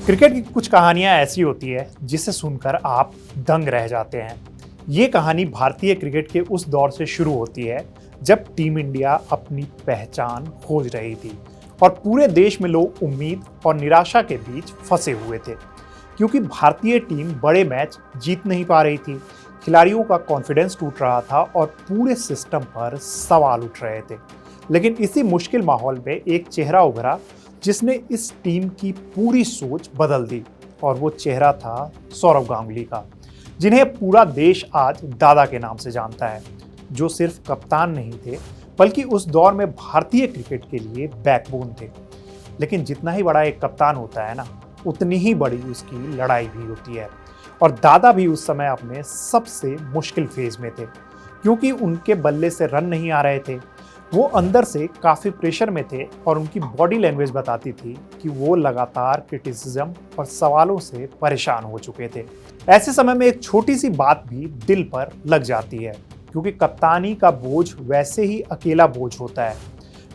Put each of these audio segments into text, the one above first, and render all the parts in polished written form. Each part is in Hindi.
क्रिकेट की कुछ कहानियां ऐसी होती है जिसे सुनकर आप दंग रह जाते हैं। ये कहानी भारतीय क्रिकेट के उस दौर से शुरू होती है जब टीम इंडिया अपनी पहचान खोज रही थी और पूरे देश में लोग उम्मीद और निराशा के बीच फंसे हुए थे, क्योंकि भारतीय टीम बड़े मैच जीत नहीं पा रही थी, खिलाड़ियों का कॉन्फिडेंस टूट रहा था और पूरे सिस्टम पर सवाल उठ रहे थे। लेकिन इसी मुश्किल माहौल में एक चेहरा उभरा जिसने इस टीम की पूरी सोच बदल दी, और वो चेहरा था सौरव गांगुली का, जिन्हें पूरा देश आज दादा के नाम से जानता है, जो सिर्फ कप्तान नहीं थे बल्कि उस दौर में भारतीय क्रिकेट के लिए बैकबोन थे। लेकिन जितना ही बड़ा एक कप्तान होता है ना, उतनी ही बड़ी उसकी लड़ाई भी होती है, और दादा भी उस समय अपने सबसे मुश्किल फेज में थे, क्योंकि उनके बल्ले से रन नहीं आ रहे थे। वो अंदर से काफ़ी प्रेशर में थे और उनकी बॉडी लैंग्वेज बताती थी कि वो लगातार क्रिटिसिज्म और सवालों से परेशान हो चुके थे। ऐसे समय में एक छोटी सी बात भी दिल पर लग जाती है, क्योंकि कप्तानी का बोझ वैसे ही अकेला बोझ होता है।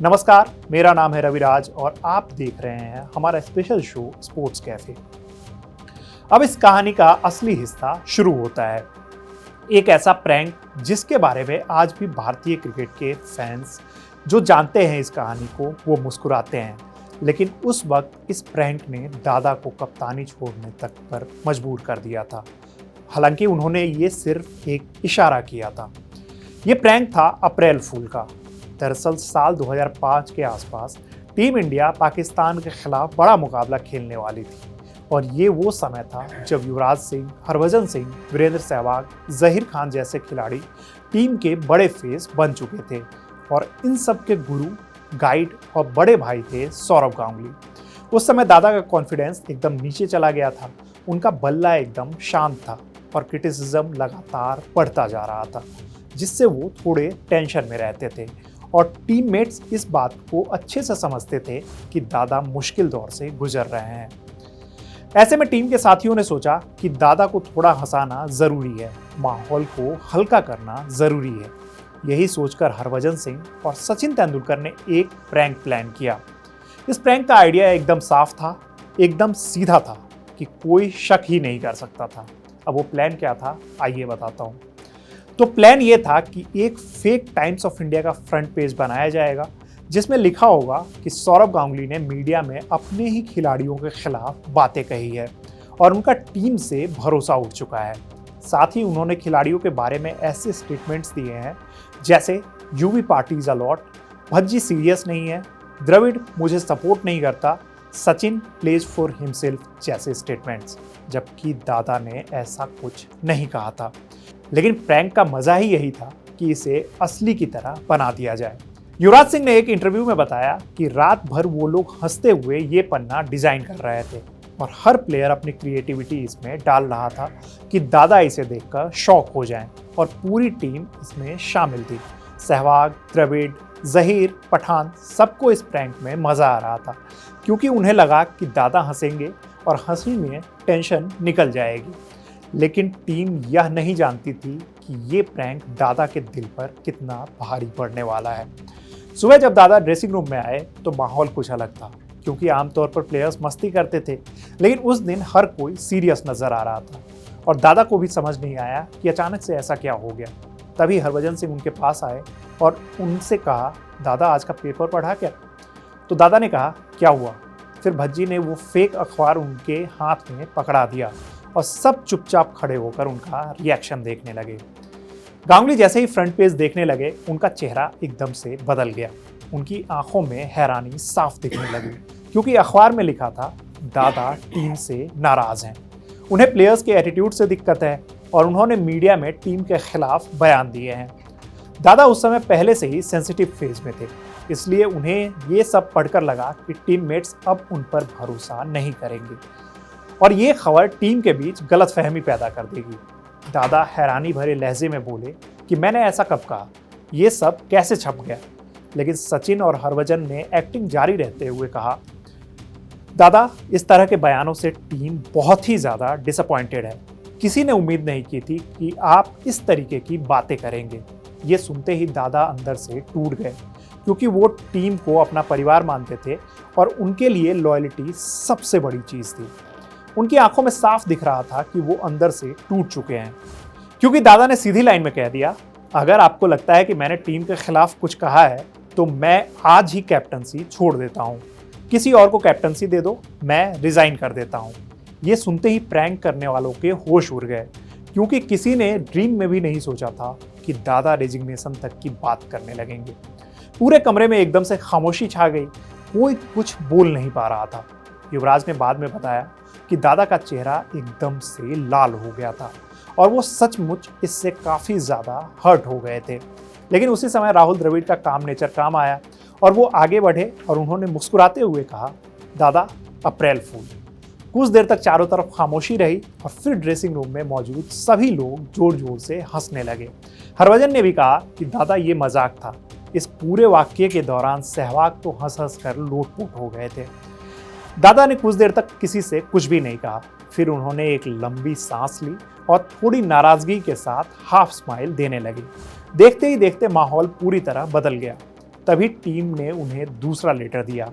नमस्कार, मेरा नाम है रविराज और आप देख रहे हैं हमारा स्पेशल शो स्पोर्ट्स कैफे। अब इस कहानी का असली हिस्सा शुरू होता है, एक ऐसा प्रैंक जिसके बारे में आज भी भारतीय क्रिकेट के फैंस जो जानते हैं इस कहानी को वो मुस्कुराते हैं। लेकिन उस वक्त इस प्रैंक ने दादा को कप्तानी छोड़ने तक पर मजबूर कर दिया था। हालांकि उन्होंने ये सिर्फ एक इशारा किया था। ये प्रैंक था अप्रैल फूल का। दरअसल साल 2005 के आसपास टीम इंडिया पाकिस्तान के खिलाफ बड़ा मुकाबला खेलने वाली थी, और ये वो समय था जब युवराज सिंह, हरभजन सिंह, वीरेंद्र सहवाग, जहीर खान जैसे खिलाड़ी टीम के बड़े फेस बन चुके थे, और इन सब के गुरु, गाइड और बड़े भाई थे सौरव गांगुली। उस समय दादा का कॉन्फिडेंस एकदम नीचे चला गया था, उनका बल्ला एकदम शांत था और क्रिटिसिज्म लगातार बढ़ता जा रहा था, जिससे वो थोड़े टेंशन में रहते थे, और टीममेट्स इस बात को अच्छे से समझते थे कि दादा मुश्किल दौर से गुजर रहे हैं। ऐसे में टीम के साथियों ने सोचा कि दादा को थोड़ा हंसाना जरूरी है, माहौल को हल्का करना जरूरी है। यही सोचकर हरभजन सिंह और सचिन तेंदुलकर ने एक प्रैंक प्लान किया। इस प्रैंक का आइडिया एकदम साफ था, एकदम सीधा था कि कोई शक ही नहीं कर सकता था। अब वो प्लान क्या था, आइए बताता हूँ। तो प्लान ये था कि एक फेक टाइम्स ऑफ इंडिया का फ्रंट पेज बनाया जाएगा, जिसमें लिखा होगा कि सौरव गांगुली ने मीडिया में अपने ही खिलाड़ियों के खिलाफ बातें कही है और उनका टीम से भरोसा उठ चुका है। साथ ही उन्होंने खिलाड़ियों के बारे में ऐसे स्टेटमेंट्स दिए हैं जैसे Yuvi parties a lot, Bhajji serious नहीं है, द्रविड़ मुझे सपोर्ट नहीं करता, सचिन प्लेज फॉर हिमसेल्फ जैसे स्टेटमेंट्स, जबकि दादा ने ऐसा कुछ नहीं कहा था। लेकिन प्रैंक का मजा ही यही था कि इसे असली की तरह बना दिया जाए। युवराज सिंह ने एक इंटरव्यू में बताया कि रात भर वो लोग हंसते हुए ये पन्ना डिजाइन कर रहे थे, और हर प्लेयर अपनी क्रिएटिविटी इसमें डाल रहा था कि दादा इसे देखकर शॉक हो जाएं, और पूरी टीम इसमें शामिल थी। सहवाग, द्रविड़, जहीर, पठान, सबको इस प्रैंक में मजा आ रहा था, क्योंकि उन्हें लगा कि दादा हंसेंगे और हंसी में टेंशन निकल जाएगी। लेकिन टीम यह नहीं जानती थी कि ये प्रैंक दादा के दिल पर कितना भारी पड़ने वाला है। सुबह जब दादा ड्रेसिंग रूम में आए तो माहौल कुछ अलग था, क्योंकि आमतौर पर प्लेयर्स मस्ती करते थे, लेकिन उस दिन हर कोई सीरियस नजर आ रहा था, और दादा को भी समझ नहीं आया कि अचानक से ऐसा क्या हो गया। तभी हरभजन सिंह उनके पास आए और उनसे कहा, दादा आज का पेपर पढ़ा क्या? तो दादा ने कहा, क्या हुआ? फिर भज्जी ने वो फेक अखबार उनके हाथ में पकड़ा दिया और सब चुपचाप खड़े होकर उनका रिएक्शन देखने लगे। गांगुली जैसे ही फ्रंट पेज देखने लगे, उनका चेहरा एकदम से बदल गया। उनकी आंखों में हैरानी साफ दिखने लगी, क्योंकि अखबार में लिखा था, दादा टीम से नाराज हैं, उन्हें प्लेयर्स के एटीट्यूड से दिक्कत है, और उन्होंने मीडिया में टीम के खिलाफ बयान दिए हैं। दादा उस समय पहले से ही सेंसिटिव फेज में थे, इसलिए उन्हें ये सब पढ़कर लगा कि टीममेट्स अब उन पर भरोसा नहीं करेंगे, और ये खबर टीम के बीच गलतफहमी पैदा कर देगी। दादा हैरानी भरे लहजे में बोले कि मैंने ऐसा कब कहा, ये सब कैसे छप गया? लेकिन सचिन और हरभजन ने एक्टिंग जारी रहते हुए कहा, दादा इस तरह के बयानों से टीम बहुत ही ज़्यादा डिसअपॉइंटेड है। किसी ने उम्मीद नहीं की थी कि आप इस तरीके की बातें करेंगे। ये सुनते ही दादा अंदर से टूट गए, क्योंकि वो टीम को अपना परिवार मानते थे और उनके लिए लॉयल्टी सबसे बड़ी चीज़ थी। उनकी आंखों में साफ दिख रहा था कि वो अंदर से टूट चुके हैं, क्योंकि दादा ने सीधी लाइन में कह दिया, अगर आपको लगता है कि मैंने टीम के खिलाफ कुछ कहा है तो मैं आज ही कैप्टनसी छोड़ देता हूं। किसी और को कैप्टनसी दे दो, मैं रिजाइन कर देता हूं। ये सुनते ही प्रैंक करने वालों के होश उड़ गए, क्योंकि किसी ने ड्रीम में भी नहीं सोचा था कि दादा रेजिग्नेशन तक की बात करने लगेंगे। पूरे कमरे में एकदम से खामोशी छा गई, कोई कुछ बोल नहीं पा रहा था। युवराज ने बाद में बताया कि दादा का चेहरा एकदम से लाल हो गया था और वो सचमुच इससे काफ़ी ज़्यादा हर्ट हो गए थे। लेकिन उसी समय राहुल द्रविड़ का काम नेचर काम आया और वो आगे बढ़े और उन्होंने मुस्कुराते हुए कहा, दादा अप्रैल फूल। कुछ देर तक चारों तरफ खामोशी रही और फिर ड्रेसिंग रूम में मौजूद सभी लोग जोर जोर से हंसने लगे। हरभजन ने भी कहा कि दादा ये मजाक था। इस पूरे वाक्य के दौरान सहवाग तो हंस हंस कर लोटपोट हो गए थे। दादा ने कुछ देर तक किसी से कुछ भी नहीं कहा। फिर उन्होंने एक लंबी सांस ली और थोड़ी नाराजगी के साथ हाफ स्माइल देने लगे। देखते ही देखते माहौल पूरी तरह बदल गया। तभी टीम ने उन्हें दूसरा लेटर दिया।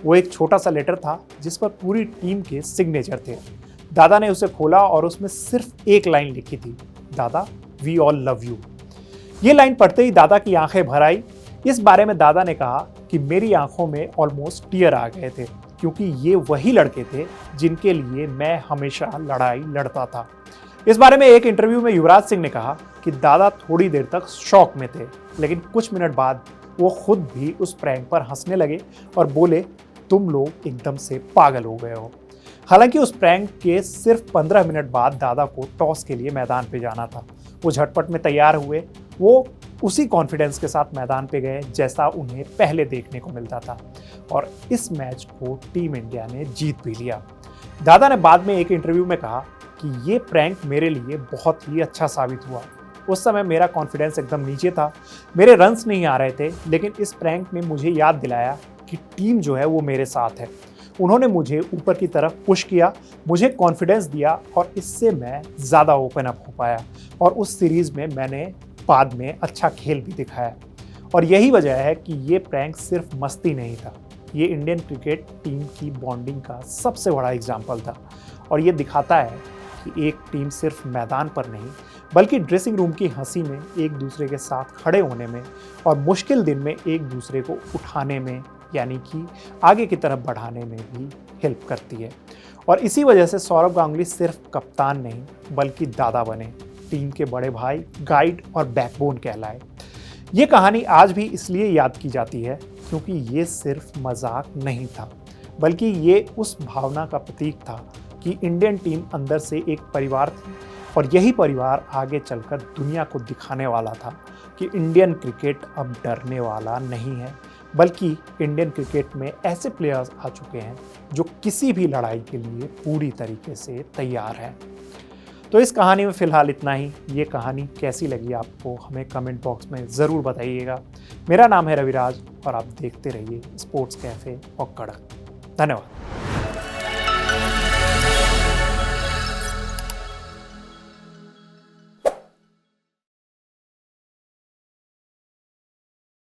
वो एक छोटा सा लेटर था जिस पर पूरी टीम के सिग्नेचर थे। दादा ने उसे खोला और उसमें सिर्फ एक लाइन लिखी थी, दादा वी ऑल लव यू। ये लाइन पढ़ते ही दादा की आंखें भर आई। इस बारे में दादा ने कहा कि मेरी आंखों में ऑलमोस्ट टीयर आ गए थे, क्योंकि ये वही लड़के थे जिनके लिए मैं हमेशा लड़ाई लड़ता था। इस बारे में एक इंटरव्यू में युवराज सिंह ने कहा कि दादा थोड़ी देर तक शॉक में थे, लेकिन कुछ मिनट बाद वो खुद भी उस प्रैंक पर हंसने लगे और बोले, तुम लोग एकदम से पागल हो गए हो। हालांकि उस प्रैंक के सिर्फ 15 मिनट बाद दादा को टॉस के लिए मैदान पे जाना था। वो झटपट में तैयार हुए। वो उसी कॉन्फिडेंस के साथ मैदान पे गए जैसा उन्हें पहले देखने को मिलता था और इस मैच को टीम इंडिया ने जीत भी लिया। दादा ने बाद में एक इंटरव्यू में कहा कि ये प्रैंक मेरे लिए बहुत ही अच्छा साबित हुआ। उस समय मेरा कॉन्फिडेंस एकदम नीचे था, मेरे रन्स नहीं आ रहे थे, लेकिन इस प्रैंक ने मुझे याद दिलाया कि टीम जो है वो मेरे साथ है। उन्होंने मुझे ऊपर की तरफ पुश किया, मुझे कॉन्फिडेंस दिया और इससे मैं ज़्यादा ओपन अप हो पाया और उस सीरीज़ में मैंने बाद में अच्छा खेल भी दिखाया। और यही वजह है कि ये प्रैंक सिर्फ मस्ती नहीं था, ये इंडियन क्रिकेट टीम की बॉन्डिंग का सबसे बड़ा एग्जाम्पल था। और ये दिखाता है कि एक टीम सिर्फ मैदान पर नहीं बल्कि ड्रेसिंग रूम की हंसी में एक दूसरे के साथ खड़े होने में और मुश्किल दिन में एक दूसरे को उठाने में, यानी कि आगे की तरफ बढ़ाने में भी हेल्प करती है। और इसी वजह से सौरव गांगुली सिर्फ कप्तान नहीं बल्कि दादा बने, टीम के बड़े भाई, गाइड और बैकबोन कहलाए। ये कहानी आज भी इसलिए याद की जाती है क्योंकि ये सिर्फ मजाक नहीं था, बल्कि ये उस भावना का प्रतीक था कि इंडियन टीम अंदर से एक परिवार थी और यही परिवार आगे चलकर दुनिया को दिखाने वाला था कि इंडियन क्रिकेट अब डरने वाला नहीं है, बल्कि इंडियन क्रिकेट में ऐसे प्लेयर्स आ चुके हैं जो किसी भी लड़ाई के लिए पूरी तरीके से तैयार हैं। तो इस कहानी में फ़िलहाल इतना ही। ये कहानी कैसी लगी आपको हमें कमेंट बॉक्स में ज़रूर बताइएगा। मेरा नाम है रविराज और आप देखते रहिए स्पोर्ट्स कैफ़े और कड़क। धन्यवाद।